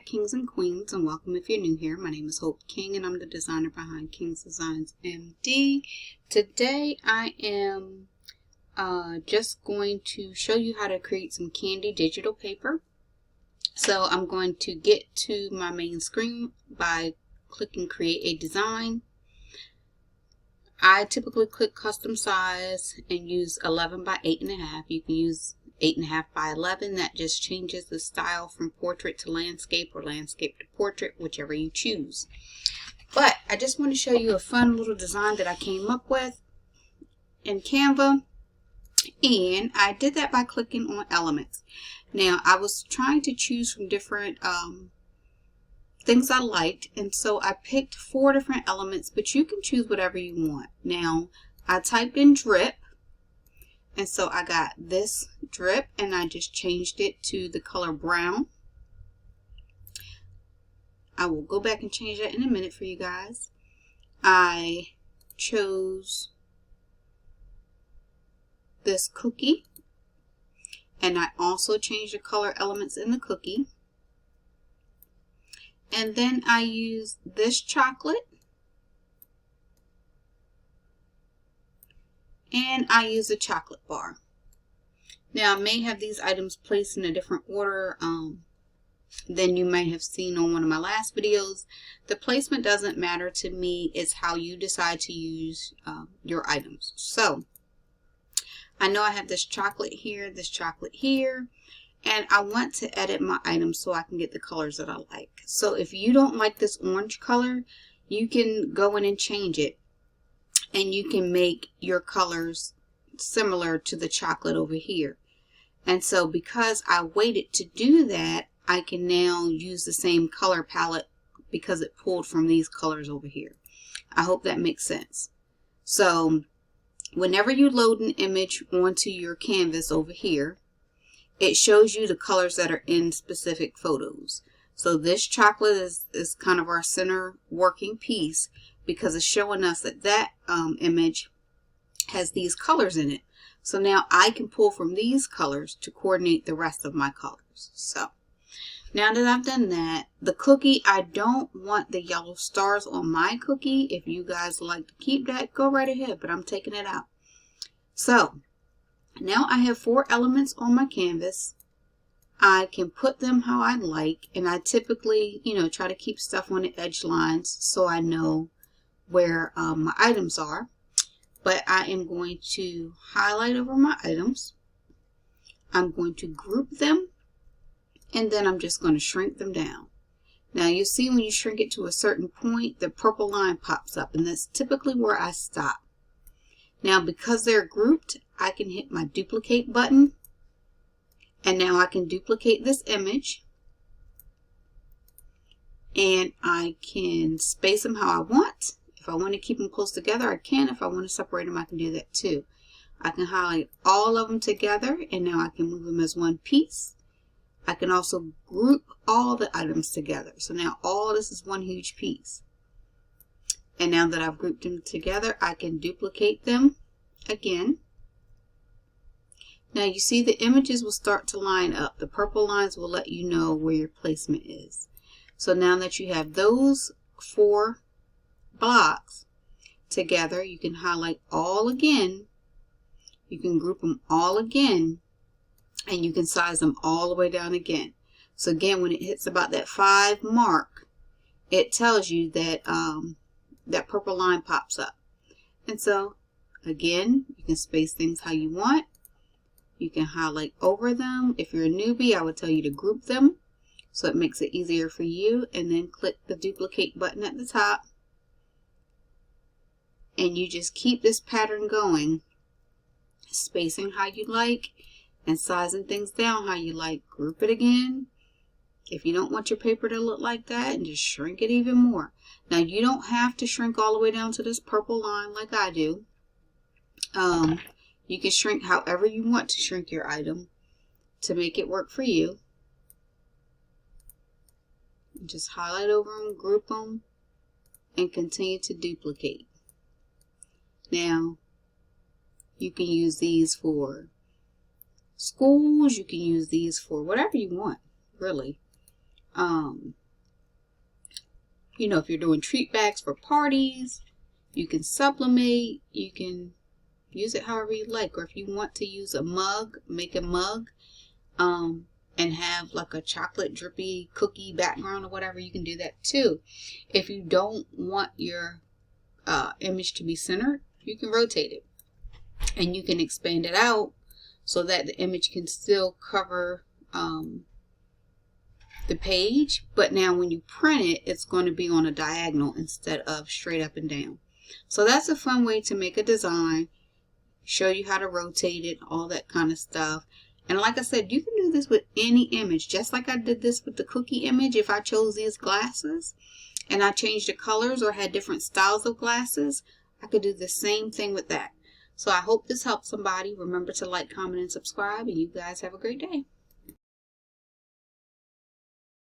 Kings and Queens, and welcome if you're new here. My name is Hope King and I'm the designer behind King's Designs MD. Today I am just going to show you how to create some candy digital paper. So I'm going to get to my main screen by clicking create a design. I typically click custom size and use 11 by 8.5. You can use 8.5 by 11. That just changes the style from portrait to landscape or landscape to portrait, whichever you choose. But I just want to show you a fun little design that I came up with in Canva. And I did that by clicking on elements. Now I was trying to choose from different things I liked, and so I picked 4 different elements, but you can choose whatever you want. Now I typed in drip, and so I got this drip and I just changed it to the color brown. I will go back and change that in a minute for you guys. I chose this cookie and I also changed the color elements in the cookie. And then I used this chocolate and I use a chocolate bar. Now I may have these items placed in a different order than you may have seen on one of my last videos. The placement doesn't matter to me, it's how you decide to use your items. So I know I have this chocolate here, and I want to edit my items so I can get the colors that I like. So if you don't like this orange color, you can go in and change it. And you can make your colors similar to the chocolate over here. And so because I waited to do that, I can now use the same color palette because it pulled from these colors over here. I hope that makes sense. So whenever you load an image onto your canvas over here, it shows you the colors that are in specific photos. So this chocolate is kind of our center working piece because it's showing us that that image has these colors in it. So now I can pull from these colors to coordinate the rest of my colors. So now that I've done that, the cookie, I don't want the yellow stars on my cookie. If you guys like to keep that, go right ahead, but I'm taking it out. So now I have 4 elements on my canvas. I can put them how I like, and I typically, try to keep stuff on the edge lines so I know where my items are. But I am going to highlight over my items. I'm going to group them, and then I'm just going to shrink them down. Now you see when you shrink it to a certain point, the purple line pops up, and that's typically where I stop. Now because they're grouped, I can hit my duplicate button, and now I can duplicate this image, and I can space them how I want. If I want to keep them close together, I can. If I want to separate them, I can do that too. I can highlight all of them together, and now I can move them as one piece. I can also group all the items together. So now all this is one huge piece. And now that I've grouped them together, I can duplicate them again. Now you see the images will start to line up. The purple lines will let you know where your placement is. So now that you have those 4 blocks together, you can highlight all again. You can group them all again. And you can size them all the way down again. So again, when it hits about that 5 mark, it tells you that that purple line pops up. And so again, you can space things how you want. You can highlight over them. If you're a newbie, I would tell you to group them so it makes it easier for you. And then click the duplicate button at the top. And you just keep this pattern going, spacing how you like and sizing things down how you like. Group it again. If you don't want your paper to look like that, and just shrink it even more. Now you don't have to shrink all the way down to this purple line like I do. You can shrink however you want to shrink your item to make it work for you. Just highlight over them, group them, and continue to duplicate. Now you can use these for schools, you can use these for whatever you want, really. You know, if you're doing treat bags for parties, you can sublimate, you can use it however you like. Or if you want to use a mug, make a mug, and have like a chocolate drippy cookie background or whatever, you can do that too. If you don't want your image to be centered, you can rotate it. And you can expand it out so that the image can still cover the page, but now when you print it, it's going to be on a diagonal instead of straight up and down. So that's a fun way to make a design, show you how to rotate it, all that kind of stuff. And like I said, you can do this with any image, just like I did this with the cookie image. If I chose these glasses and I changed the colors or had different styles of glasses, I could do the same thing with that. So I hope this helped somebody. Remember to like, comment, and subscribe, and you guys have a great day.